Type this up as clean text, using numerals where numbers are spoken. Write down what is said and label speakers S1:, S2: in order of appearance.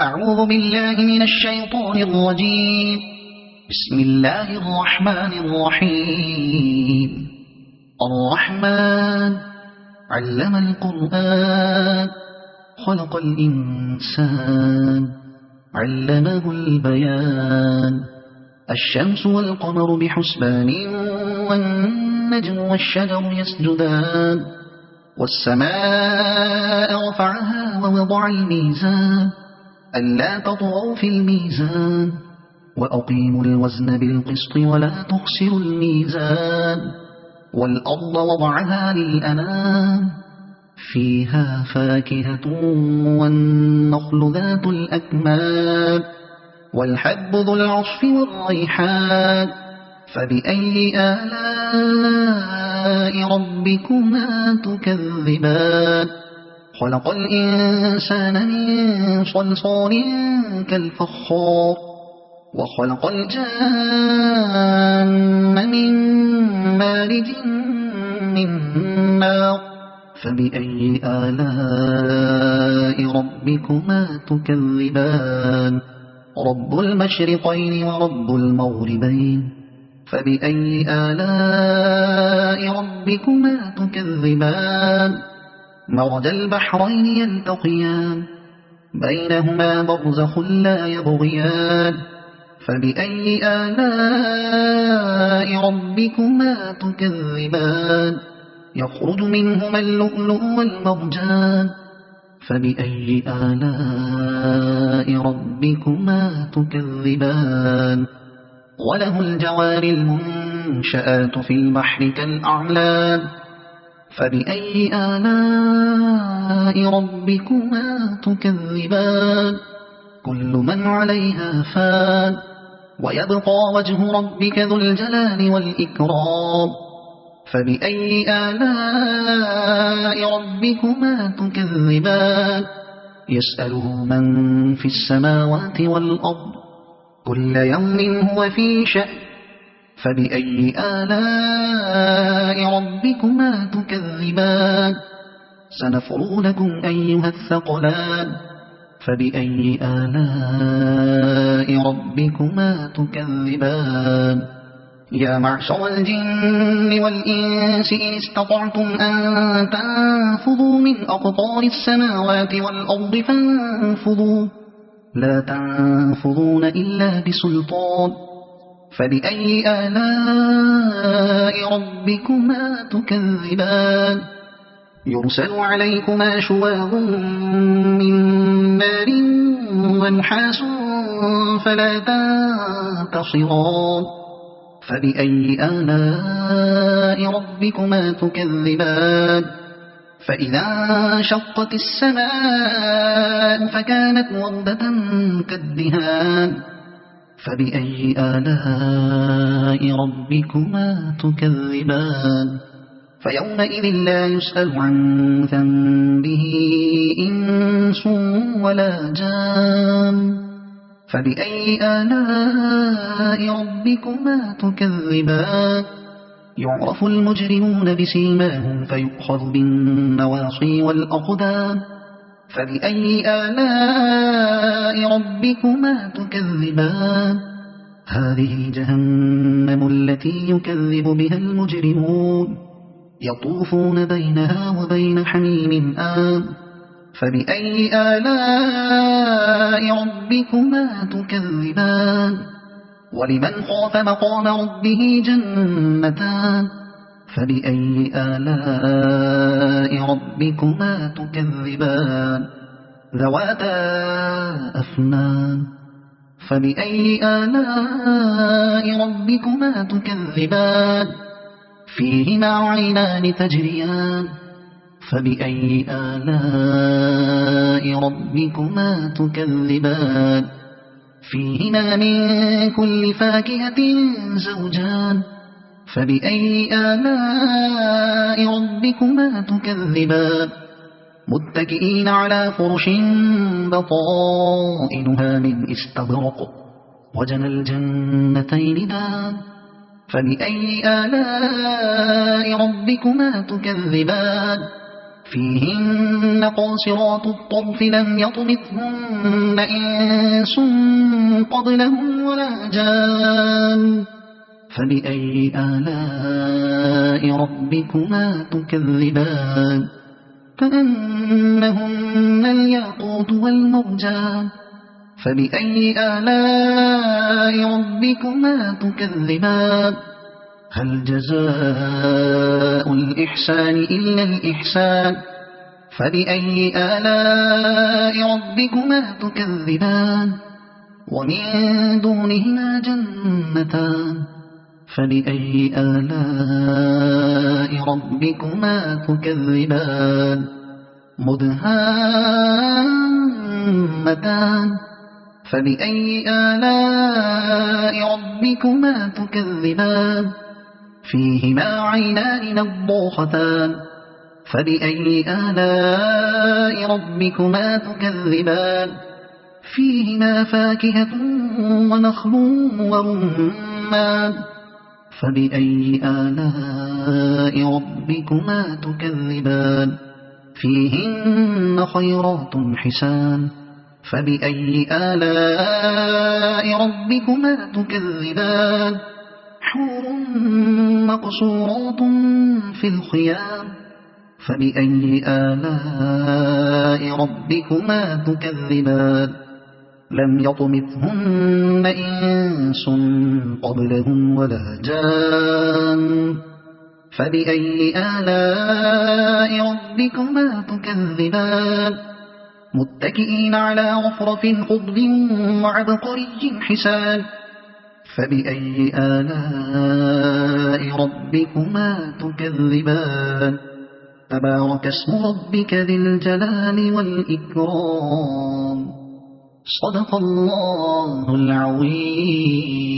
S1: أعوذ بالله من الشيطان الرجيم. بسم الله الرحمن الرحيم. الرحمن علم القرآن خلق الإنسان علمه البيان. الشمس والقمر بحسبان والنجم والشجر يسجدان والسماء رفعها ووضع الميزان ألا تطغوا في الميزان وأقيموا الوزن بالقسط ولا تخسروا الميزان. والأرض وضعها للأنام فيها فاكهة والنخل ذات الأكمام والحب ذو العصف والريحان. فبأي آلاء ربكما تكذبان؟ خلق الإنسان من صلصال كالفخار وخلق الجان من مارج من نار. فبأي آلاء ربكما تكذبان؟ رب المشرقين ورب المغربين. فبأي آلاء ربكما تكذبان؟ مرج البحرين يلتقيان بينهما برزخ لا يبغيان. فبأي آلاء ربكما تكذبان؟ يخرج منهما اللؤلؤ والمرجان. فبأي آلاء ربكما تكذبان؟ وله الجوار المنشآت في البحر كالأعلام. فبأي آلاء ربكما تكذبان؟ كل من عليها فان ويبقى وجه ربك ذو الجلال والإكرام. فبأي آلاء ربكما تكذبان؟ يسأله من في السماوات والأرض كل يوم هو في شأن. فبأي آلاء ربكما تكذبان؟ سنفرغ لكم أيها الثقلان. فبأي آلاء ربكما تكذبان؟ يا معشر الجن والإنس إن استطعتم أن تنفذوا من أقطار السماوات والأرض فانفذوا لا تنفذون إلا بسلطان. فبأي آلاء ربكما تكذبان؟ يرسل عليكما شواظ من نار ونحاس فلا تنتصران. فبأي آلاء ربكما تكذبان؟ فإذا انشقت السماء فكانت وردة كالدهان. فبأي آلاء ربكما تكذبان؟ فيومئذ لا يسأل عن ذنبه إنس ولا جان. فبأي آلاء ربكما تكذبان؟ يعرف المجرمون بسيماهم فيؤخذ بالنواصي والأقدام. فبأي آلاء ربكما تكذبان؟ هذه جهنم التي يكذب بها المجرمون يطوفون بينها وبين حميم آن. فبأي آلاء ربكما تكذبان؟ ولمن خاف مقام ربه جنتان. فبأي آلاء ربكما تكذبان؟ ذواتا أفنان. فبأي آلاء ربكما تكذبان؟ فيهما عينان تجريان. فبأي آلاء ربكما تكذبان؟ فيهما من كل فاكهة زوجان. فبأي آلاء ربكما تكذبان؟ متكئين على فرش بطائنها من استبرق وجنى الجنتين دان. فبأي آلاء ربكما تكذبان؟ فيهن قاصرات الطرف لم يطمثهن إنس قبلهم ولا جان فبأي آلاء ربكما تكذبان كأنهن الياقوت والمرجان فبأي آلاء ربكما تكذبان هل جزاء الإحسان إلا الإحسان فبأي آلاء ربكما تكذبان ومن دونهما جنتان فبأي آلاء ربكما تكذبان مدهامتان فبأي آلاء ربكما تكذبان فيهما عينان نضاختان فبأي آلاء ربكما تكذبان فيهما فاكهة ونخل ورمان فبأي آلاء ربكما تكذبان فيهن خيرات حسان فبأي آلاء ربكما تكذبان حور مقصورات في الخيام فبأي آلاء ربكما تكذبان لم يطمثهن إنس قبلهم ولا جان فبأي آلاء ربكما تكذبان متكئين على رفرف خضر وعبقري حسان فبأي آلاء ربكما تكذبان تبارك اسم ربك ذي الجلال والإكرام صدق الله العظيم.